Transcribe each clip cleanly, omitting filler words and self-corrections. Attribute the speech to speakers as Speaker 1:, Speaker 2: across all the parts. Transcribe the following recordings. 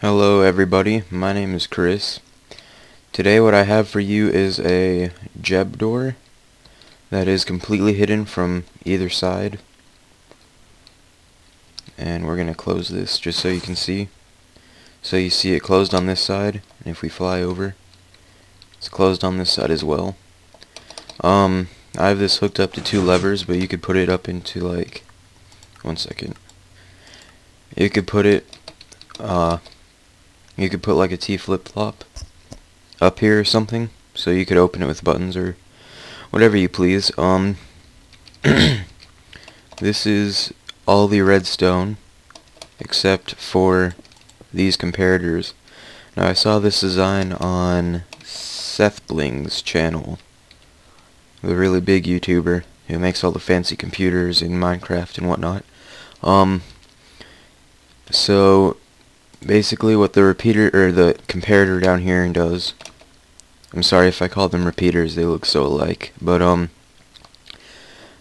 Speaker 1: Hello everybody, my name is Chris. Today what I have for you is a Jeb door that is completely hidden from either side. And we're going to close this just so you can see. So you see it closed on this side, and if we fly over, it's closed on this side as well. I have this hooked up to two levers, but you could put it up into like, one second. You could put it, you could put like a T flip-flop up here or something, so you could open it with buttons or whatever you please. This is all the redstone except for these comparators. Now I saw this design on Seth Bling's channel, the really big YouTuber who makes all the fancy computers in Minecraft and whatnot. So basically what the repeater or the comparator down here does, I'm sorry if I call them repeaters, they look so alike, but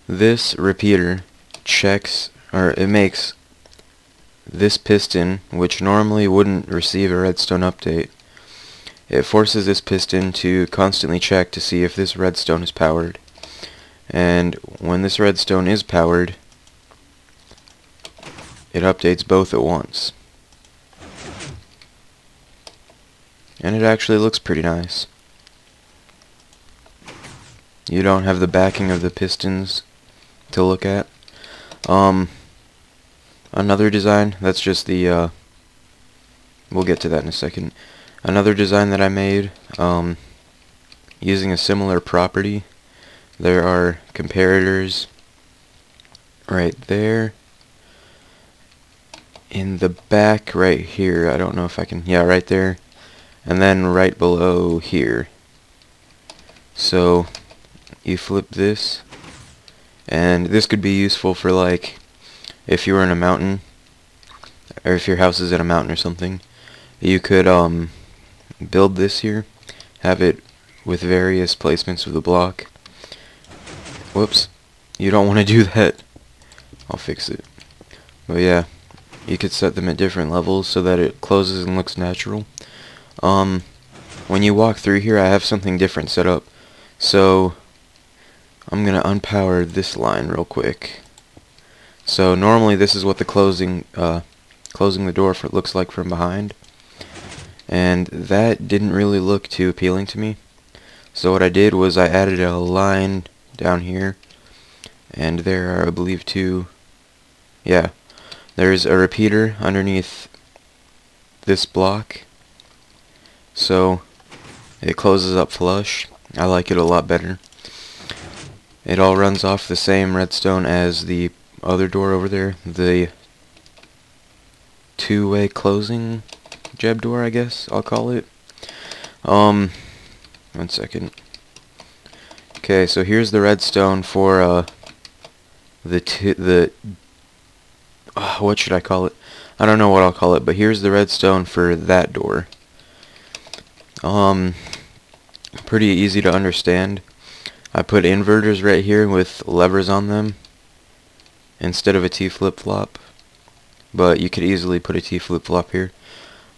Speaker 1: this repeater checks, or it makes this piston, which normally wouldn't receive a redstone update, it forces this piston to constantly check to see if this redstone is powered. And when this redstone is powered, it updates both at once. And it actually looks pretty nice. You don't have the backing of the pistons to look at. Another design, that's just the, we'll get to that in a second. Another design that I made, using a similar property, there are comparators right there. In the back right here, I don't know if I can, yeah, right there. And then right below here. So you flip this, and this could be useful for like if you were in a mountain, or if your house is in a mountain or something. You could build this here, have it with various placements of the block. Whoops, you don't want to do that. I'll fix it. But yeah, you could set them at different levels so that it closes and looks natural. When you walk through here, I have something different set up. So I'm gonna unpower this line real quick. So normally this is what the closing the door looks like from behind, and that didn't really look too appealing to me. So what I did was I added a line down here, and there are, I believe, two. Yeah, there's a repeater underneath this block, so it closes up flush. I like it a lot better. It all runs off the same redstone as the other door over there, the two-way closing Jeb door, I guess I'll call it. One second. Okay, so here's the redstone for what should I call it? I don't know what I'll call it, but here's the redstone for that door. Pretty easy to understand. I put inverters right here with levers on them instead of a T flip-flop, but you could easily put a T flip-flop here.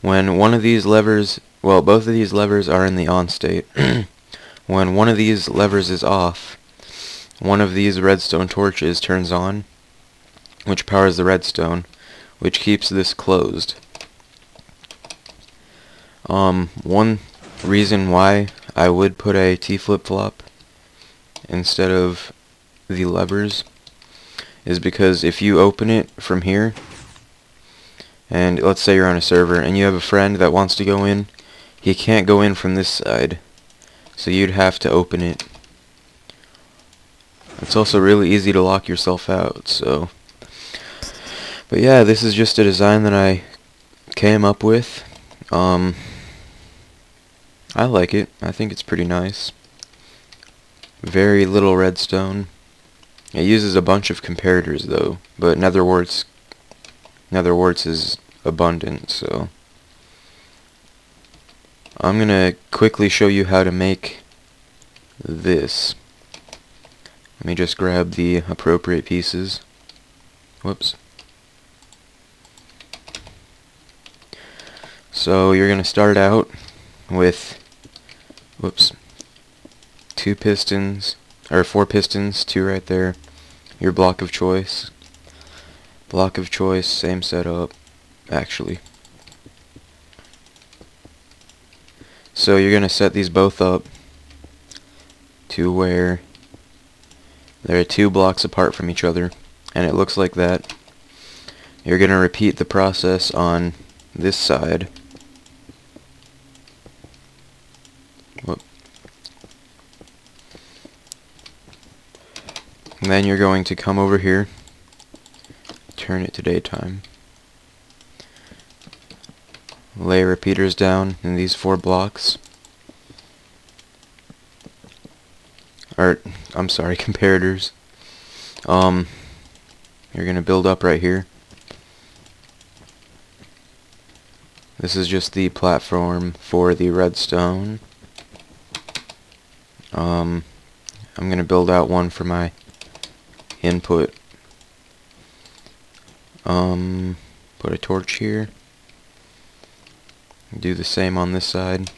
Speaker 1: When one of these levers, well, both of these levers are in the on state. When one of these levers is off, one of these redstone torches turns on, which powers the redstone, which keeps this closed. One reason why I would put a T flip-flop instead of the levers is because if you open it from here, and let's say you're on a server and you have a friend that wants to go in, he can't go in from this side, so you'd have to open it. It's also really easy to lock yourself out, so. But yeah, this is just a design that I came up with. I like it. I think it's pretty nice. Very little redstone. It uses a bunch of comparators though, but nether quartz is abundant, so I'm gonna quickly show you how to make this. Let me just grab the appropriate pieces. Whoops. So you're going to start out with, whoops, 2 pistons, or 4 pistons, 2 right there, your block of choice, same setup, actually. So you're going to set these both up to where they're 2 blocks apart from each other, and it looks like that. You're going to repeat the process on this side. Whoop. And then you're going to come over here, turn it to daytime, lay repeaters down in these 4 blocks, or I'm sorry, comparators. You're gonna build up right here. This is just the platform for the redstone. I'm gonna build out one for my input. Put a torch here. Do the same on this side.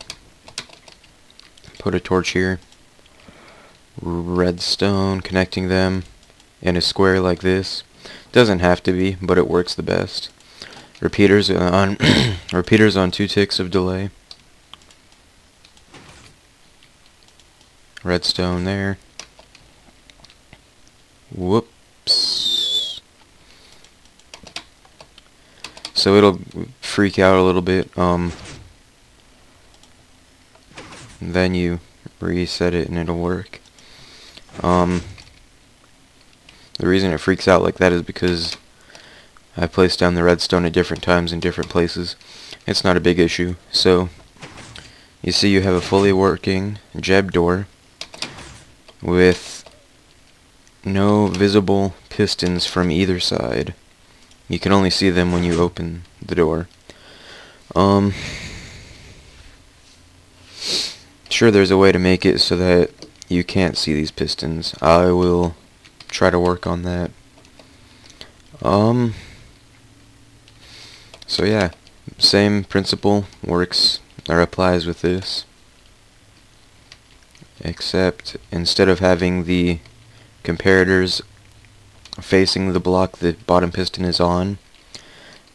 Speaker 1: Put a torch here. Redstone, connecting them in a square like this. Doesn't have to be, but it works the best. Repeaters on repeaters on 2 ticks of delay. Redstone there. Whoops. So it'll freak out a little bit. Then you reset it and it'll work. The reason it freaks out like that is because I placed down the redstone at different times in different places. It's not a big issue. So you see you have a fully working jeb door with no visible pistons from either side. You can only see them when you open the door. Sure, there's a way to make it so that you can't see these pistons. I will try to work on that. So yeah, same principle works or applies with this, except instead of having the comparators facing the block the bottom piston is on,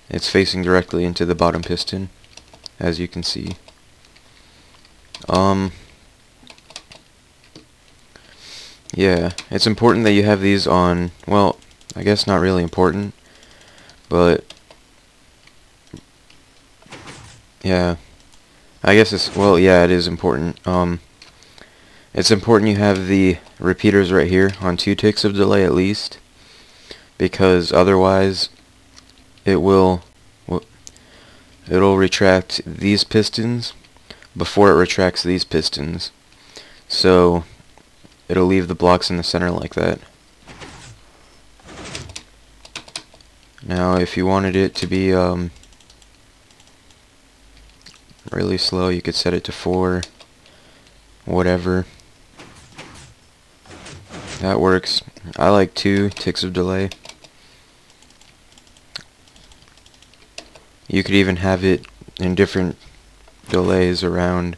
Speaker 1: it's facing directly into the bottom piston, as you can see. Yeah, it's important that you have these on, well, I guess not really important, but yeah, I guess it's, well, yeah, it is important. It's important you have the repeaters right here on 2 ticks of delay at least, because otherwise it'll retract these pistons before it retracts these pistons. So it'll leave the blocks in the center like that. Now if you wanted it to be really slow, you could set it to 4, whatever. That works. I like 2 ticks of delay. You could even have it in different delays around.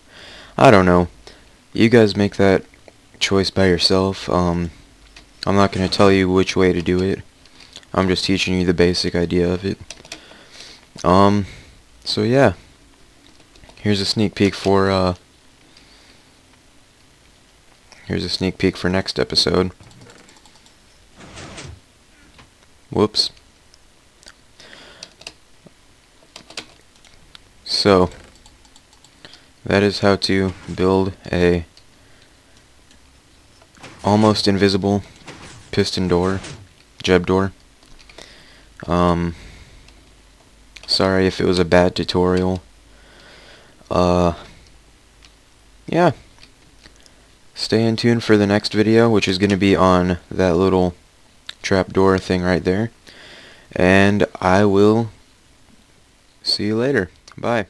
Speaker 1: I don't know. You guys make that choice by yourself. I'm not going to tell you which way to do it. I'm just teaching you the basic idea of it. So yeah. Here's a sneak peek for next episode. Whoops. So that is how to build a almost invisible piston door, jeb door. Sorry if it was a bad tutorial. Yeah. Stay in tune for the next video, which is going to be on that little trapdoor thing right there. And I will see you later. Bye.